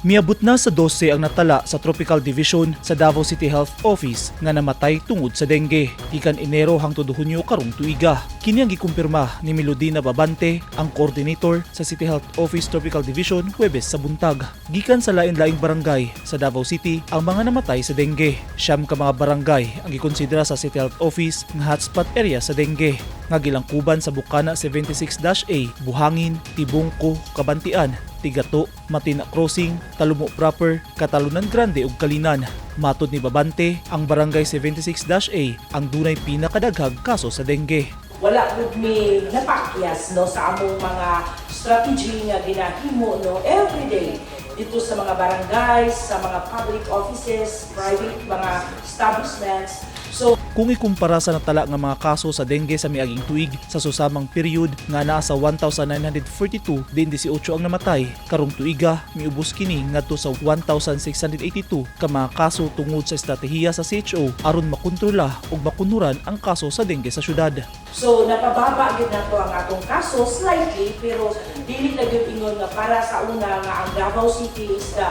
Miabot na sa 12 ang natala sa Tropical Division sa Davao City Health Office nga namatay tungod sa dengue. Gikan Enero hangtod Hunyo karong tuiga. Kini ang gikumpirma ni Melodina Babante, ang coordinator sa City Health Office Tropical Division Huwebes sa buntag. Gikan sa lain-laing barangay sa Davao City ang mga namatay sa dengue. Siyam ka mga barangay ang gikonsidera sa City Health Office nga hotspot area sa dengue. Nga gilangkuban sa Bukana 76-A, Buhangin, Tibungko, Kabantian, Tigato, Matina Crossing, Talumo Proper, Katalunan Grande ug Kalinan. Matod ni Babante, ang Barangay 76-A ang dunay pinakadaghang kaso sa dengue. Wala gud mi napakyas no sa among mga strategy nga ginahimo no everyday dito sa mga barangays, sa mga public offices, private mga establishments. So kung ikumpara sa natala nga mga kaso sa dengue sa miaging tuig sa susamang period nga naa sa 1,942 din 18 ang namatay, karong tuiga miubos kini ngadto sa 1,682 ka mga kaso tungod sa estratehiya sa CHO aron makontrola ug makunuran ang kaso sa dengue sa syudad. So napababa gid nato ang atong kaso slightly pero dili na gyud ingon nga para sa una nga ang Davao City is the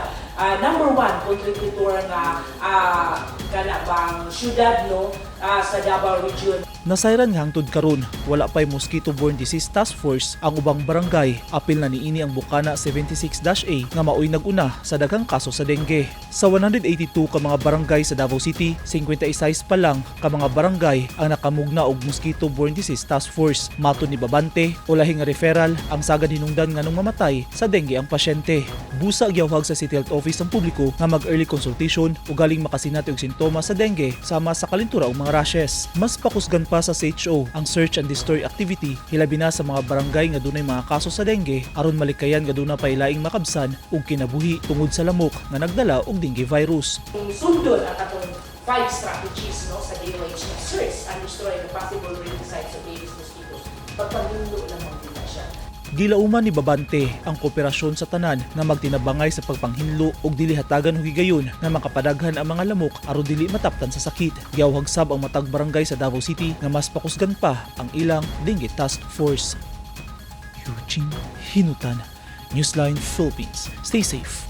number one contributor nga kana bang syudad no sa Davao region. Nasayran nga hangtod karon wala pay Mosquito Bourne Disease Task Force ang ubang barangay. Apil na niini ang Bukana 76-A nga maoy naguna sa daghang kaso sa dengue. Sa 182 ka mga barangay sa Davao City, 56 pa lang ka mga barangay ang nakamugna og Mosquito Bourne Disease Task Force. Matod ni Babante, ulahi nga referral ang sagad hinungdan nga nung mamatay sa dengue ang pasyente. Busa gyawhag sa City Health Office ang publiko nga mag-early consultation ug galing makasinati og sintomas sa dengue sama sa kalintura ug mga rashes. Mas pakusgan pa sa CHO ang search and destroy activity hilabi na sa mga barangay nga dunay mga kaso sa dengue aron malikayan nga duna pay laing makabsan ug kinabuhi tungod sa lamok nga nagdala og dengue virus. Sundon ang atong 5 strategies no sa DOH na search and destroy the possible breeding sites of Aedes mosquitoes. Pagpanghindo lang ang siya. Gilauman ni Babante ang kooperasyon sa tanan nga magtinabangay sa pagpanghinlo ug dili hatagan og higayon nga makapadaghan ang mga lamok aron dili mataptan sa sakit. Giyawhag sab ang matag barangay sa Davao City nga mas pakusgan pa ang ilang dengue task force. Eugene Hinutan, Newsline Philippines. Stay safe.